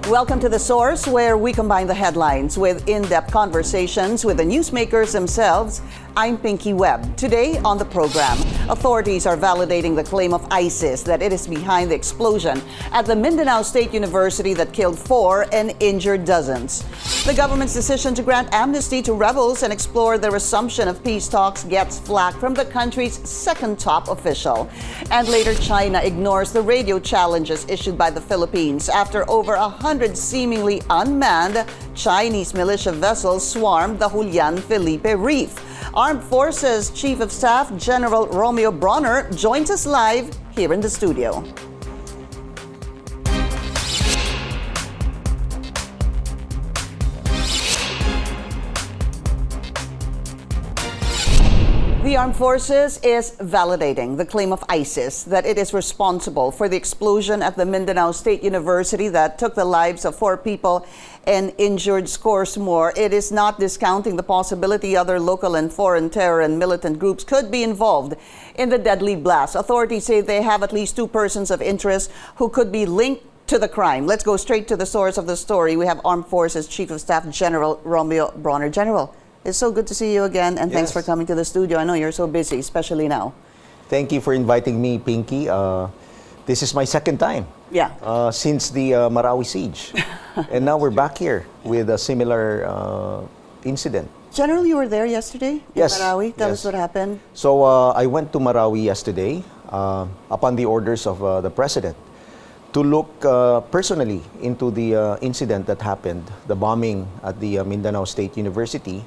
Welcome to The Source, where we combine the headlines with in-depth conversations with the newsmakers themselves. I'm Pinky Webb. Today on the program, authorities are validating the claim of ISIS that it is behind the explosion at the Mindanao State University that killed 4 and injured dozens. The government's decision to grant amnesty to rebels and explore the resumption of peace talks gets flack from the country's second top official. And later, China ignores the radio challenges issued by the Philippines after over 100 seemingly unmanned Chinese militia vessels swarmed the Julian Felipe Reef. Armed Forces Chief of Staff General Romeo Brawner joins us live here in the studio. The Armed Forces is validating the claim of ISIS that it is responsible for the explosion at the Mindanao State University that took the lives of 4 people and injured scores more. It is not discounting the possibility other local and foreign terror and militant groups could be involved in the deadly blast. Authorities say they have at least 2 persons of interest who could be linked to the crime. Let's go straight to the source of the story. We have Armed Forces Chief of Staff General Romeo Brawner. General, it's so good to see you again, and thanks for coming to the studio. I know you're so busy, especially now. Thank you for inviting me, Pinky. This is my second time since the Marawi siege. And now we're back here with a similar incident. General, you were there yesterday in Marawi. Tell us what happened. So I went to Marawi yesterday upon the orders of the President to look personally into the incident that happened, the bombing at the Mindanao State University.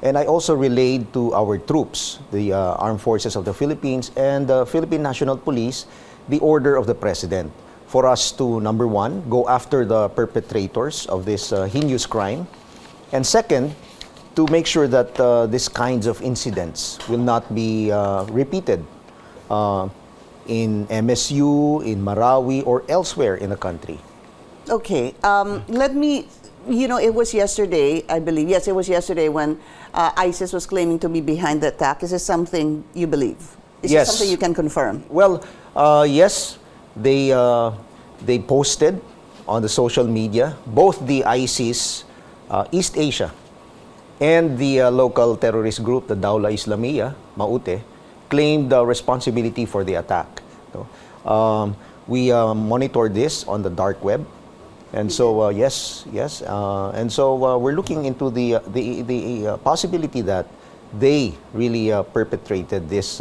And I also relayed to our troops, the Armed Forces of the Philippines and the Philippine National Police, the order of the President for us to, number 1, go after the perpetrators of this heinous crime. And second, to make sure that these kinds of incidents will not be repeated in MSU, in Marawi, or elsewhere in the country. Okay, let me, it was yesterday, I believe. Yes, it was yesterday when ISIS was claiming to be behind the attack. Is this something you believe? Is this something you can confirm? Well, yes, they posted on the social media, both the ISIS East Asia and the local terrorist group, the Dawla Islamiyah, Maute, claimed the responsibility for the attack. We monitored this on the dark web. And so, and so we're looking into the possibility that they really perpetrated this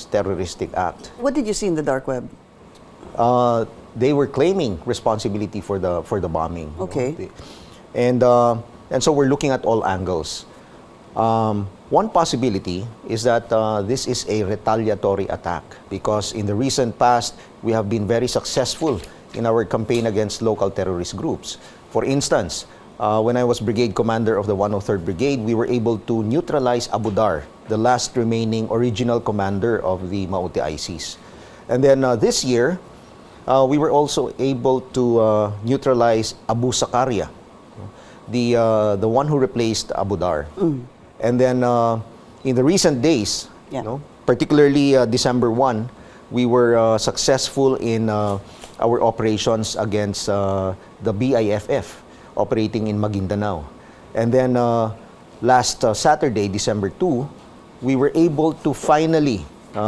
terroristic act. What did you see in the dark web? They were claiming responsibility for the bombing. Okay. And so we're looking at all angles. One possibility is that this is a retaliatory attack because in the recent past we have been very successful in our campaign against local terrorist groups. For instance, when I was brigade commander of the 103rd Brigade, we were able to neutralize Abu Dar, the last remaining original commander of the Maute ISIS. And then this year, we were also able to neutralize Abu Sakaria, the one who replaced Abu Dar. And then in the recent days, particularly December 1, we were successful in our operations against the BIFF operating in Maguindanao. And then last Saturday, December 2, we were able to finally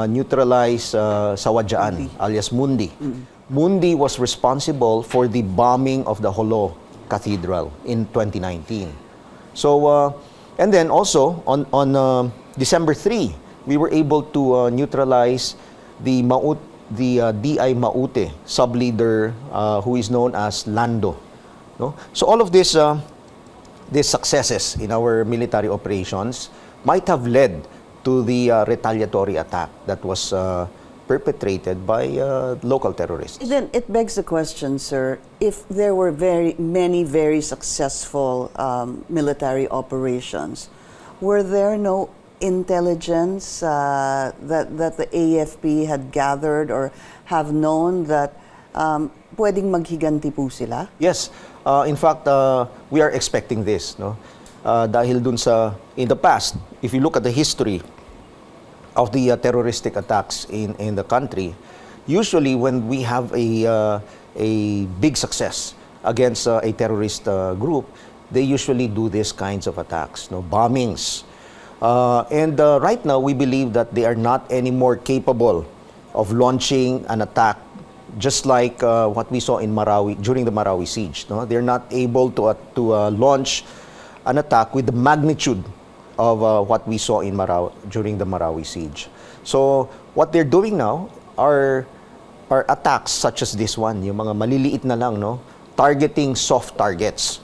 neutralize Sawadjaan, alias Mundi. Mundi was responsible for the bombing of the Holo Cathedral in 2019. So, and then also on December 3, we were able to neutralize the DI Maute sub-leader who is known as Lando. So all of these successes in our military operations might have led to the retaliatory attack that was perpetrated by local terrorists. Then it begs the question, sir, if there were many very successful military operations, were there no intelligence that the AFP had gathered or have known that pwedeng maghiganti po sila? Yes. In fact, we are expecting this. Dahil dun sa, in the past, if you look at the history of the terroristic attacks in the country, usually when we have a big success against a terrorist group, they usually do these kinds of attacks, no, bombings. And right now, we believe that they are not anymore capable of launching an attack just like what we saw in Marawi during the Marawi siege. No? They're not able to launch an attack with the magnitude of what we saw in during the Marawi siege. So what they're doing now are attacks such as this one, yung mga maliliit na lang, no? Targeting soft targets.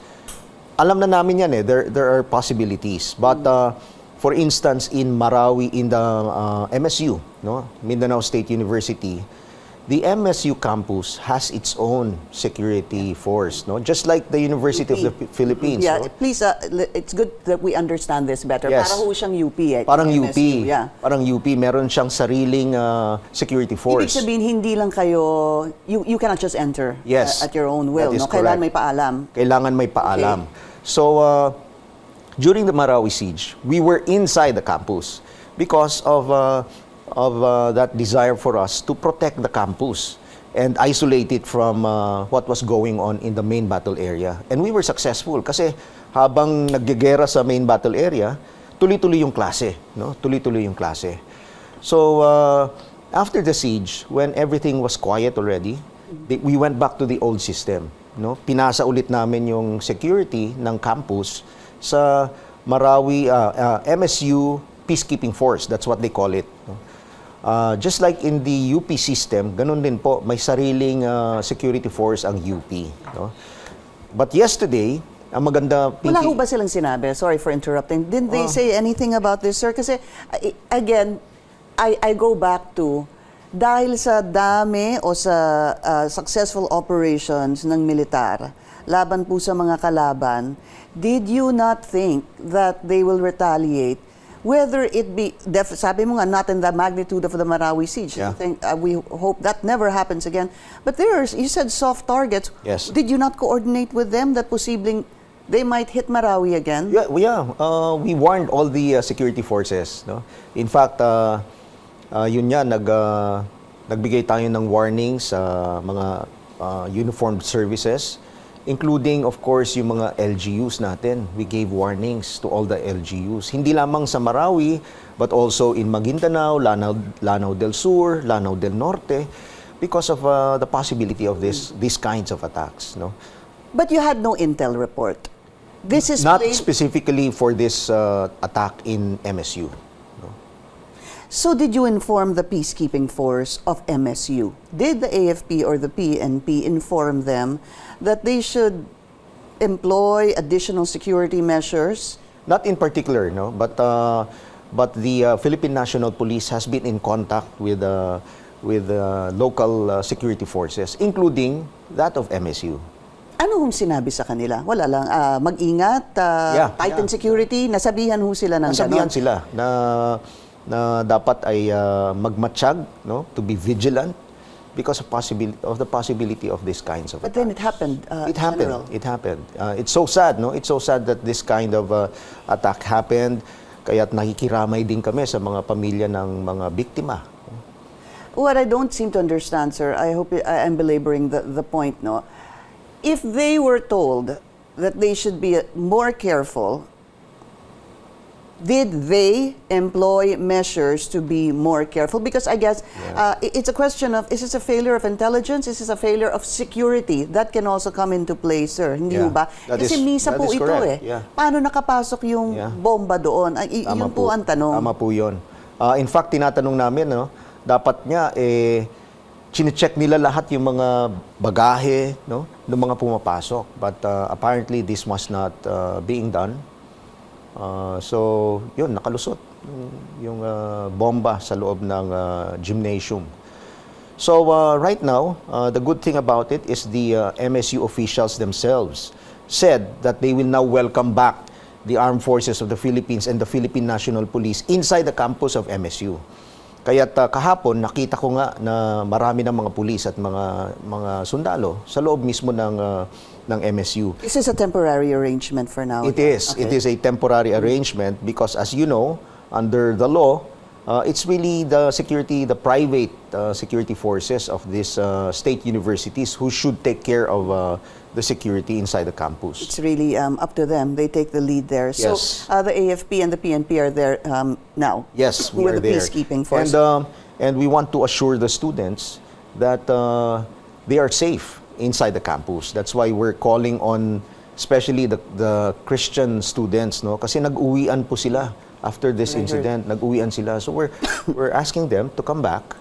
Alam na namin yan eh, there are possibilities. But for instance, in Marawi, in the MSU, no? Mindanao State University, the MSU campus has its own security force, no? Just like the University of the Philippines. Yeah, no? please, it's good that we understand this better. Yes. Para ho siyang UP eh. Parang MSU, UP. Yeah. Parang UP, meron siyang sariling security force. Ibig sabihin, hindi lang kayo, you cannot just enter Yes, at your own will. that is No? Kailangan correct. may paalam. Kailangan may paalam. Okay. So, during the Marawi siege, we were inside the campus because of that desire for us to protect the campus and isolate it from what was going on in the main battle area. And we were successful kasi habang naggegera sa main battle area, tuloy-tuloy yung klase, no? Tuloy-tuloy yung klase. So, after the siege, when everything was quiet already, we went back to the old system, no? Pinasa ulit namin yung security ng campus sa Marawi MSU Peacekeeping Force. That's what they call it, no? Just like in the UP system, ganun din po, may sariling security force ang UP, no? But yesterday, ang maganda, Wala ho ba silang sinabi? Sorry for interrupting. Didn't they say anything about this, sir? Kasi, again, I go back to, dahil sa dami o sa successful operations ng militar, laban po sa mga kalaban, did you not think that they will retaliate? Whether it be, sabi mo nga, not in the magnitude of the Marawi siege. Yeah. I think, we hope that never happens again. But you said soft targets. Yes. Did you not coordinate with them that posibleng they might hit Marawi again? Yeah, we warned all the security forces, no? In fact, yun yan, nagbigay tayo ng warnings sa mga uniformed services, including, of course, yung mga LGUs natin. We gave warnings to all the LGUs. Hindi lamang sa Marawi, but also in Maguindanao, Lanao del Sur, Lanao del Norte, because of the possibility of these kinds of attacks, no? But you had no intel report. This is Not specifically for this attack in MSU. No? So did you inform the peacekeeping force of MSU? Did the AFP or the PNP inform them that they should employ additional security measures? Not in particular, no, but the Philippine National Police has been in contact with local security forces, including that of MSU. Ano hong sinabi sa kanila? Wala lang, mag-ingat, tighten security, nasabihan ho sila ng Nasabihan ganon? sila na dapat ay magmatsyag, no, to be vigilant because of the possibility of these kinds of But attacks. then it happened, General. It happened. It's so sad, no? It's so sad that this kind of attack happened. Kaya't nakikiramay din kami sa mga pamilya ng mga biktima. What I don't seem to understand, sir, I hope I'm belaboring the point, no? If they were told that they should be more careful, did they employ measures to be more careful? Because I guess it's a question of, is this a failure of intelligence? Is this a failure of security? That can also come into play, sir. Hindi Yeah. ba? Kasi misa that po is ito correct. eh. Yeah. Paano nakapasok yung bomba doon? Yun po ang tanong. Tama po yun. In fact, tinatanong namin, no, dapat nga, chine-check nila lahat yung mga bagahe, no, ng mga pumapasok. But apparently, this was not being done. So, yun, nakalusot yung bomba sa loob ng gymnasium. So, right now, the good thing about it is the MSU officials themselves said that they will now welcome back the armed forces of the Philippines and the Philippine National Police inside the campus of MSU. Kaya't kahapon, nakita ko nga na marami ng mga pulis at mga sundalo sa loob mismo ng MSU. This is a temporary arrangement for now. It is. Okay. It is a temporary arrangement because, as you know, under the law, It's really the private security forces of these state universities who should take care of the security inside the campus. It's really up to them. They take the lead there. Yes. So the AFP and the PNP are there now. Yes, we with are the there. peacekeeping force. And we want to assure the students that they are safe inside the campus. That's why we're calling on especially the Christian students, no? Kasi nag-uwian po sila after this incident. Nag-uwian sila. So we're asking them to come back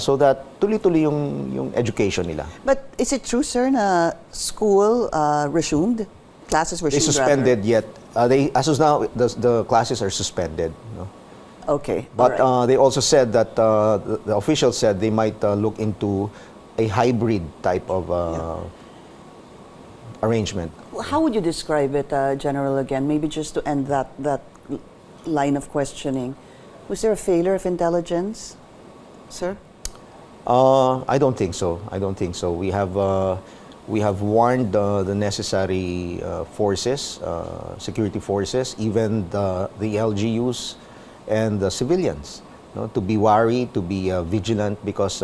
so that tuloy-tuloy yung education nila. But is it true, sir, na school resumed? Classes resumed? They suspended yet. As of now, the classes are suspended. No? Okay. But all right. they also said that the officials said they might look into a hybrid type of arrangement. How would you describe it, General, again? Maybe just to end that line of questioning. Was there a failure of intelligence, sir? I don't think so. I don't think so. We have warned the necessary forces, security forces, even the LGUs and the civilians, no, to be wary, to be vigilant, because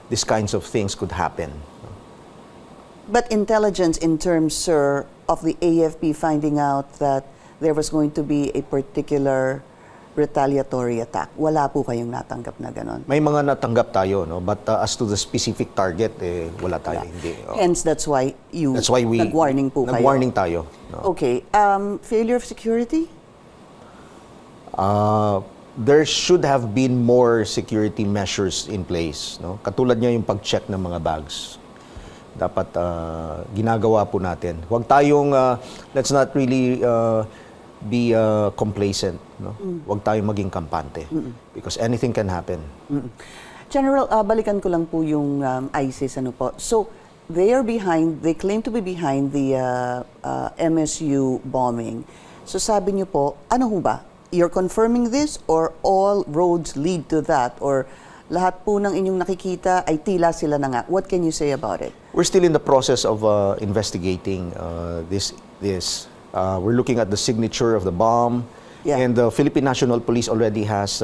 these kinds of things could happen. But intelligence in terms, sir, of the AFP finding out that there was going to be a particular retaliatory attack, wala po kayong natanggap na ganon? May mga natanggap tayo, no? But as to the specific target, wala tayo. Hindi. Hence, that's why we nag-warning po kayo. Nag-warning tayo. No? Okay. Failure of security? There should have been more security measures in place. No? Katulad niya yung pag-check ng mga bags. Dapat ginagawa po natin. Huwag tayong, let's not really be complacent. No? Huwag tayong maging kampante. Because anything can happen. General, balikan ko lang po yung ISIS. Ano po. So, they claim to be behind the MSU bombing. So, sabi niyo po, ano ho ba? You're confirming this or all roads lead to that? Or lahat po ng inyong nakikita ay tila sila na nga? What can you say about it? We're still in the process of investigating this. We're looking at the signature of the bomb. Yeah. And the Philippine National Police already has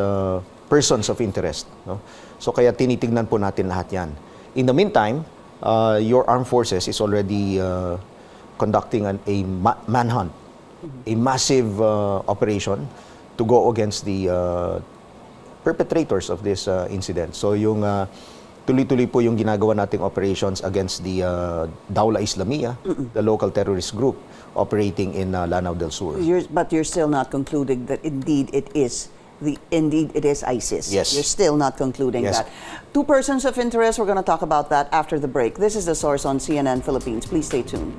persons of interest. No? So kaya tinitignan po natin lahat yan. In the meantime, your armed forces is already conducting a manhunt, a massive operation to go against the perpetrators of this incident. So yung tuloy-tuloy po yung ginagawa nating operations against the Dawla Islamiyah, the local terrorist group operating in Lanao del Sur. But you're still not concluding that indeed it is ISIS. Yes. You're still not concluding Yes. that. Two persons of interest, we're going to talk about that after the break. This is The Source on CNN Philippines. Please stay tuned.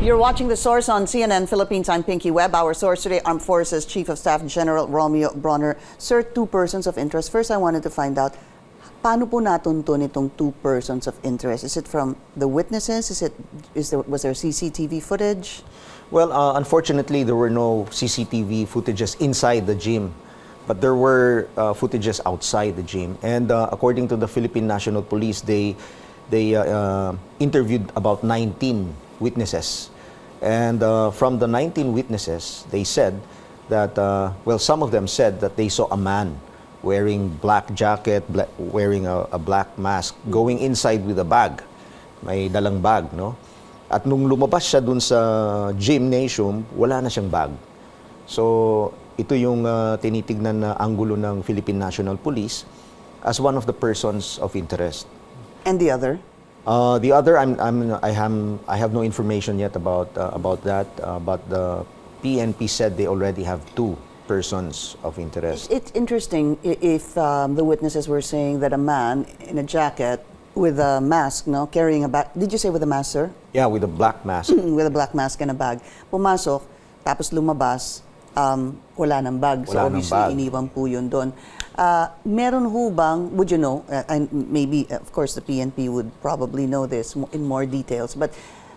You're watching The Source on CNN Philippines. I'm Pinky Webb. Our source today, Armed Forces Chief of Staff General Romeo Brawner. Sir, two persons of interest. First, I wanted to find out, paano po natuntun itong two persons of interest? Is it from the witnesses? Was there CCTV footage? Well, unfortunately, there were no CCTV footages inside the gym, but there were footages outside the gym. And according to the Philippine National Police, they interviewed about 19 witnesses. And from the 19 witnesses, they said that, some of them said that they saw a man wearing black jacket, wearing a black mask, going inside with a bag. May dalang bag, no? At nung lumabas siya dun sa gymnasium, wala na siyang bag. So, ito yung tinitignan na anggulo ng Philippine National Police as one of the persons of interest. And the other? The other, I have no information yet about that. But the PNP said they already have two persons of interest. It's interesting if the witnesses were saying that a man in a jacket with a mask, no, carrying a bag. Did you say with a mask, sir? Yeah, with a black mask. With a black mask and a bag. Pumasok, tapos lumabas, wala ng bag. So obviously, iniwan po yun doon. Meron ho bang, would you know, and maybe, of course, the PNP would probably know this in more details, but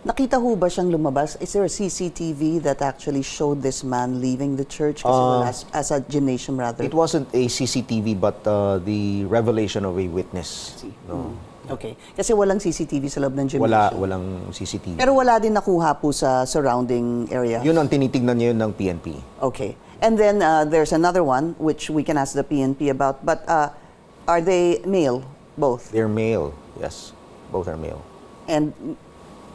nakita ho ba siyang lumabas? Is there a CCTV that actually showed this man leaving the church as a gymnasium, rather? It wasn't a CCTV, but the revelation of a witness. No? Okay. Kasi walang CCTV sa loob ng gymnasium. Walang CCTV. Pero wala din nakuha po sa surrounding area? Yun ang tinitignan niyo ng PNP. Okay. And then there's another one which we can ask the PNP about. But are they male, both? They're male, yes. Both are male. And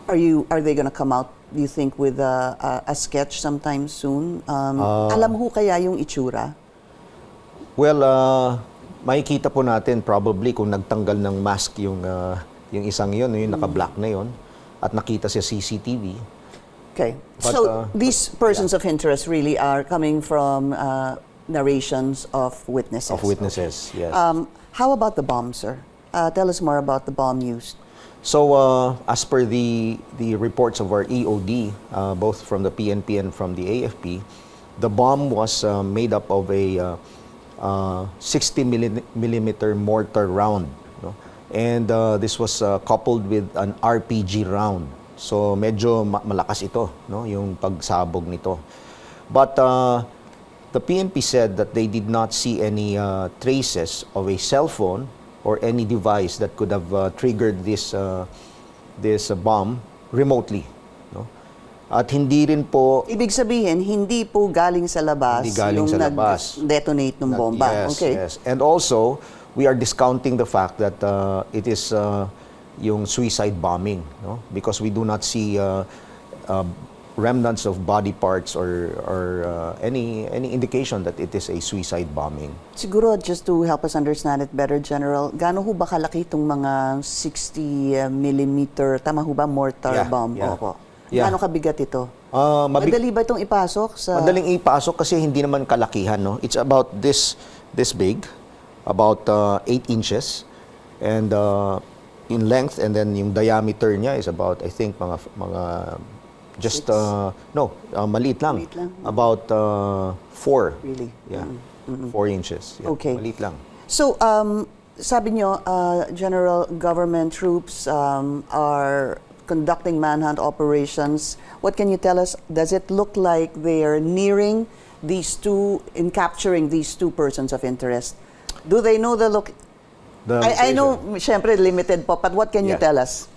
are they going to come out, do you think, with a sketch sometime soon? Alam ho kaya yung itsura? Well, makikita po natin probably kung nagtanggal ng mask yung isang yun, yung naka-black na yun, at nakita sa CCTV. Okay. But, so these persons of interest really are coming from narrations of witnesses. Of witnesses, yes. How about the bomb, sir? Tell us more about the bomb used. So, as per the reports of our EOD, both from the PNP and from the AFP, the bomb was made up of a 60 millimeter mortar round, no? And this was coupled with an RPG round. So medyo malakas ito, no, yung pagsabog nito. But the PNP said that they did not see any traces of a cell phone or any device that could have triggered this bomb remotely, no? At hindi rin po... Ibig sabihin, hindi po galing sa labas yung nag-detonate ng bomba. Yes, okay. yes. And also, we are discounting the fact that it is yung suicide bombing, no? Because we do not see remnants of body parts or any indication that it is a suicide bombing. Siguro, just to help us understand it better, General, gaano ho ba kalaki itong mga 60 millimeter, tama ho ba, mortar bomb? Yeah. Opo. Yeah. Gaano kabigat ito? Madali ba itong ipasok? Madaling ipasok kasi hindi naman kalakihan, no? It's about this big, about 8 inches, and in length, and then yung diameter niya is about, I think, mga just maliit lang. Maliit lang. About 4. Really? Yeah. 4 inches. Yeah. Okay. Maliit lang. So, sabi nyo, General, government troops are conducting manhunt operations. What can you tell us? Does it look like they're nearing capturing these two persons of interest? Do they know the look? I know, syempre, limited po, but what can you tell us?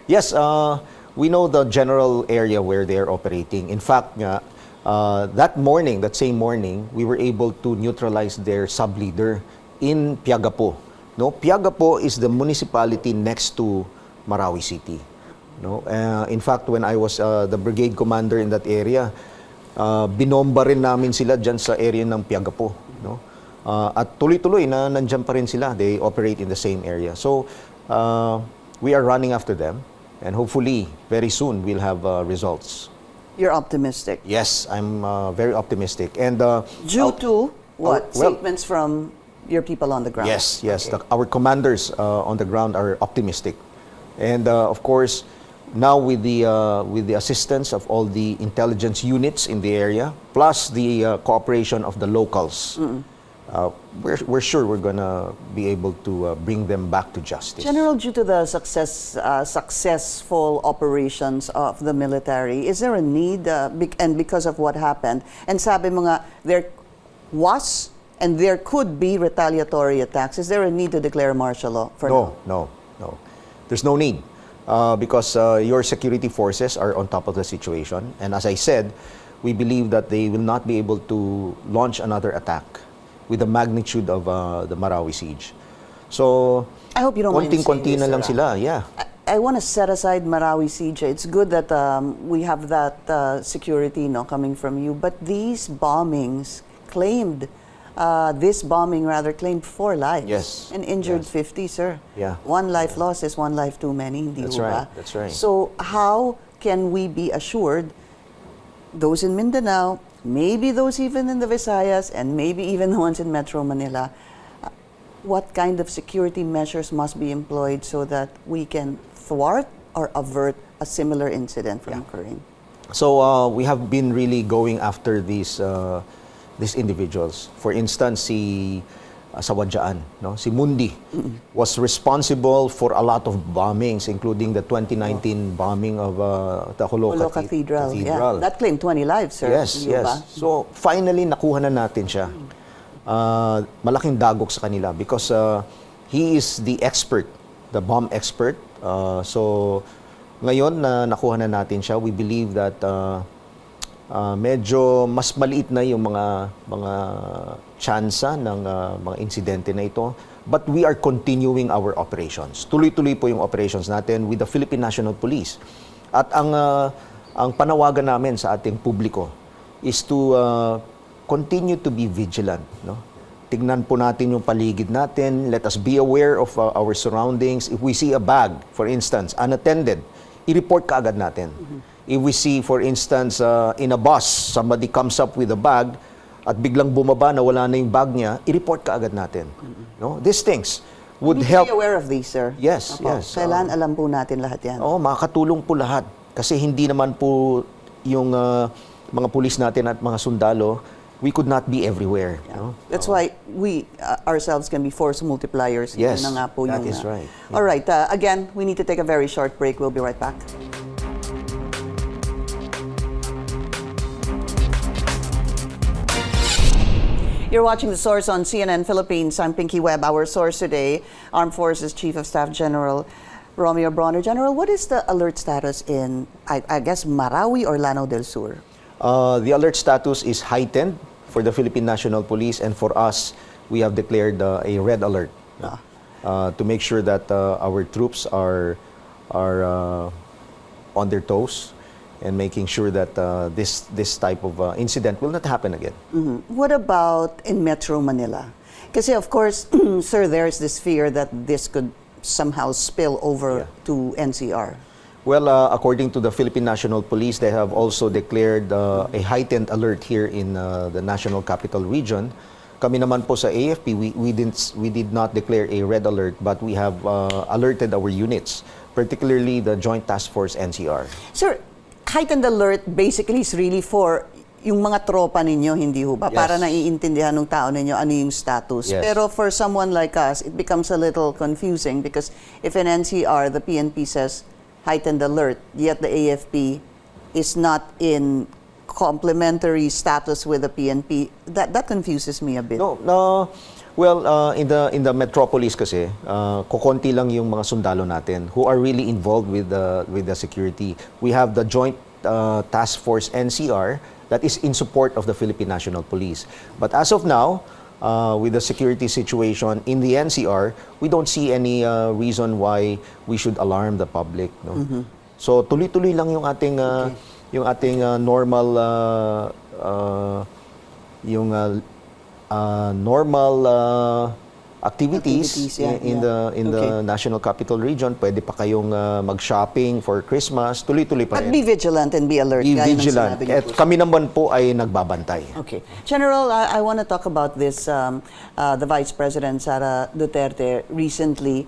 Yes, we know the general area where they are operating. In fact, that same morning, we were able to neutralize their sub-leader in Piagapo. No, Piagapo is the municipality next to Marawi City. No, in fact, when I was the brigade commander in that area, binomba rin namin sila dyan sa area ng Piagapo. No, at tuloy-tuloy na nandyan pa rin sila. They operate in the same area. So, we are running after them. And hopefully, very soon, we'll have results. You're optimistic? Yes, I'm very optimistic. And due to what? Statements from your people on the ground? Yes, yes. Okay. Our commanders on the ground are optimistic. And of course, now with the assistance of all the intelligence units in the area, plus the cooperation of the locals, we're sure we're going to be able to bring them back to justice. General, due to the successful operations of the military, is there a need, and because of what happened, and sabi mo nga, there was and there could be retaliatory attacks, is there a need to declare martial law for now? No. There's no need because your security forces are on top of the situation. And as I said, we believe that they will not be able to launch another attack with the magnitude of the Marawi siege. So, I hope you don't mind saying konting-konti na this, lang sila, yeah. I want to set aside Marawi siege. It's good that we have that security coming from you. But these bombings claimed, claimed 4 lives. Yes. And injured Yes. 50, sir. Yeah. 1 life lost is 1 life too many. Hindi That's ho right. ba? That's right. So how can we be assured those in Mindanao, maybe those even in the Visayas, and maybe even the ones in Metro Manila, what kind of security measures must be employed so that we can thwart or avert a similar incident from occurring? So we have been really going after these individuals. For instance, si Sawadyaan, no? Si Mundi was responsible for a lot of bombings, including the 2019 bombing of Tahulo Cathedral. Yeah. That claimed 20 lives, sir. Yes, yes. Ba? So finally, nakuha na natin siya. Malaking dagok sa kanila because he is the expert the bomb expert. So ngayon na nakuha na natin siya, we believe that medyo mas maliit na yung mga tsansa ng mga insidente na ito. But we are continuing our operations. Tuloy-tuloy po yung operations natin with the Philippine National Police. At ang panawagan namin sa ating publiko is to continue to be vigilant. No? Tignan po natin yung paligid natin. Let us be aware of our surroundings. If we see a bag, for instance, unattended, i-report kaagad natin. If we see, for instance, in a bus, somebody comes up with a bag at biglang bumaba na wala na yung bag niya, i-report kaagad natin. No? These things would help. Be aware of these, sir. Yes, Opo. yes. Kailan alam po natin lahat yan. Oo, makakatulong po lahat. Kasi hindi naman po yung mga pulis natin at mga sundalo, we could not be everywhere. Yeah. No? That's why we ourselves can be force multipliers. Yes, Yun na nga po that yung, is right. Yeah. All right. Again, we need to take a very short break. We'll be right back. You're watching The Source on CNN Philippines. I'm Pinky Webb. Our source today, Armed Forces Chief of Staff General Romeo Brawner. General, what is the alert status in, I guess, Marawi or Lanao del Sur? The alert status is heightened for the Philippine National Police, and for us, we have declared a red alert to make sure that our troops are on their toes and making sure that this type of incident will not happen again. What about in Metro Manila? Kasi of course, sir, there's this fear that this could somehow spill over to NCR. Well, according to the Philippine National Police, they have also declared a heightened alert here in the National Capital Region. Kami naman po sa AFP, we did not declare a red alert, but we have alerted our units, particularly the Joint Task Force NCR. Sir, heightened alert basically is really for yung mga tropa ninyo, hindi ho ba? Yes. Para naiintindihan ng tao ninyo ano yung status. Yes. Pero for someone like us, it becomes a little confusing because if in NCR, the PNP says heightened alert, yet the AFP is not in complementary status with the PNP, that confuses me a bit. No. Well, in the metropolis kasi, kukonti lang yung mga sundalo natin who are really involved with the security. We have the Joint Task Force NCR that is in support of the Philippine National Police. But as of now, with the security situation in the NCR, we don't see any reason why we should alarm the public. No? So tuloy-tuloy lang yung ating normal activities in the National Capital Region. Pwede pa kayong mag-shopping for Christmas. Tuloy-tuloy pa But rin. be vigilant and be alert. Be gaya ng vigilant. sinabi niyo At po, sir. kami naman po ay nagbabantay. Okay. General, I want to talk about this. The Vice President, Sara Duterte, recently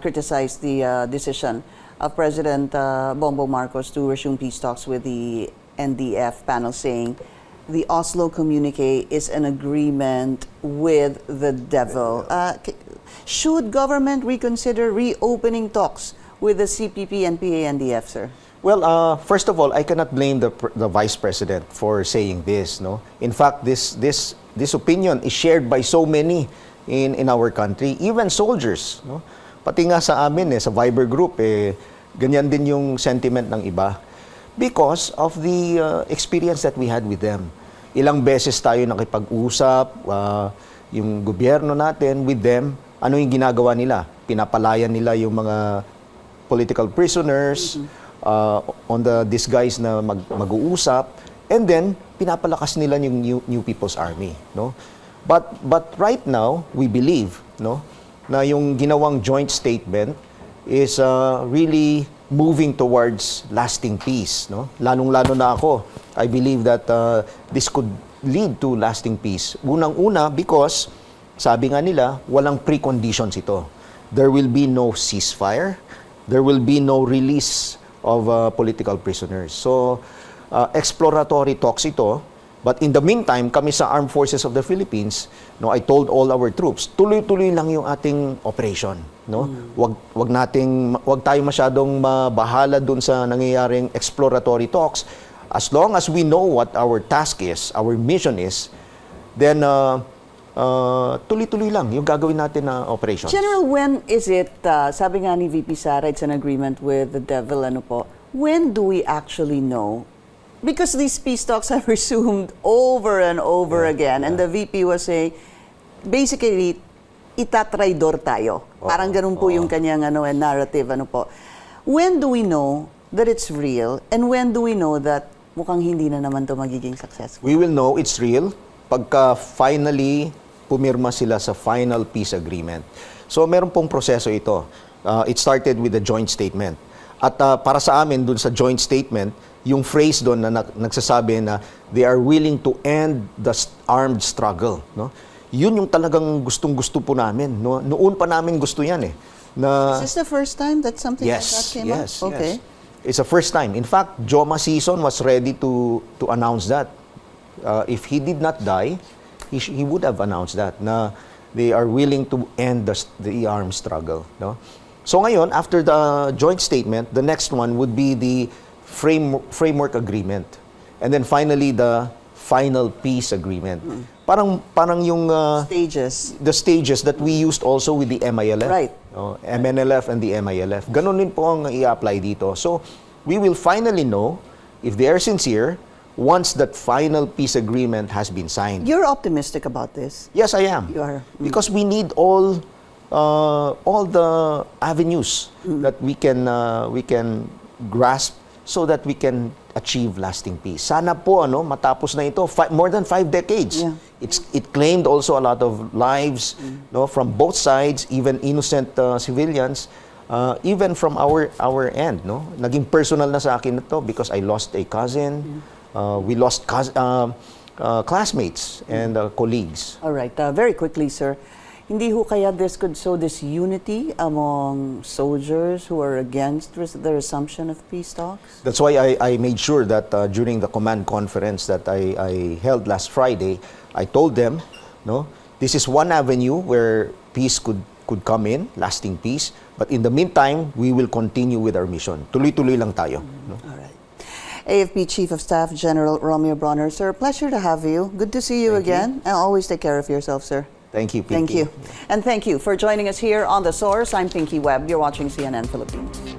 criticized the decision of President Bongbong Marcos to resume peace talks with the NDF panel, saying the Oslo communique is an agreement with the devil. Should government reconsider reopening talks with the CPP and PANDF, sir? Well, first of all, I cannot blame the Vice President for saying this. No, in fact, this opinion is shared by so many in our country, even soldiers. No, pati nga sa amin sa Viber group ganyan din yung sentiment ng iba because of the experience that we had with them. Ilang beses tayo nakipag-usap, yung gobyerno natin with them, ano yung ginagawa nila? Pinapalayan nila yung mga political prisoners on the disguise na mag-uusap, and then pinapalakas nila yung New People's Army, no? But right now, we believe, no, na yung ginawang joint statement is really moving towards lasting peace, no? Lalong-lalo na ako, I believe that this could lead to lasting peace. Unang-una because sabi nga nila, walang preconditions ito. There will be no ceasefire, there will be no release of political prisoners. So exploratory talks ito. But in the meantime, kami sa Armed Forces of the Philippines, no, I told all our troops, tuloy-tuloy lang yung ating operation, no? Wag tayo masyadong mabahala dun sa nangyayaring exploratory talks. As long as we know what our task is, our mission is, then tuloy-tuloy lang yung gagawin natin na operations. General, when is it, sabi nga ni VP Sara, it's an agreement with the devil, ano po, when do we actually know? Because these peace talks are resumed over and over again, and the VP was saying, basically, itatraidor tayo. Parang ganun po yung kanyang narrative, ano po. When do we know that it's real, and when do we know that mukhang hindi na naman to magiging successful? We will know it's real pagka finally pumirma sila sa final peace agreement. So meron pong proseso ito. It started with a joint statement. At para sa amin, dun sa joint statement, yung phrase doon na nagsasabi na they are willing to end the armed struggle. No? Yun yung talagang gustong-gusto po namin. No? Noon pa namin gusto yan eh. Na, is this the first time that something like that came up? Okay. Yes. It's the first time. In fact, Joma Season was ready to announce that. If he did not die, he would have announced that, na they are willing to end the armed struggle. No? So ngayon, after the joint statement, the next one would be the framework agreement. And then finally, the final peace agreement. Parang yung the stages that we used also with the MILF. Right. MNLF and the MILF. Ganon din po ang i-apply dito. So, we will finally know if they are sincere once that final peace agreement has been signed. You're optimistic about this? Yes, I am. You are. Because we need all the avenues that we can grasp so that we can achieve lasting peace. Sana po matapos na ito more than 5 decades. Yeah. It claimed also a lot of lives from both sides, even innocent civilians, even from our end. Naging personal na sa akin ito because I lost a cousin. We lost classmates and colleagues. All right. Very quickly, sir. Hindi ho kaya this could sow this unity among soldiers who are against the resumption of peace talks? That's why I made sure that during the command conference that I held last Friday, I told them, this is one avenue where peace could come in, lasting peace. But in the meantime, we will continue with our mission. Tuloy-tuloy lang tayo. All right. AFP Chief of Staff General Romeo Brawner, sir, pleasure to have you. Good to see you again. And always take care of yourself, sir. Thank you, Pinky. Thank you. And thank you for joining us here on The Source. I'm Pinky Webb. You're watching CNN Philippines.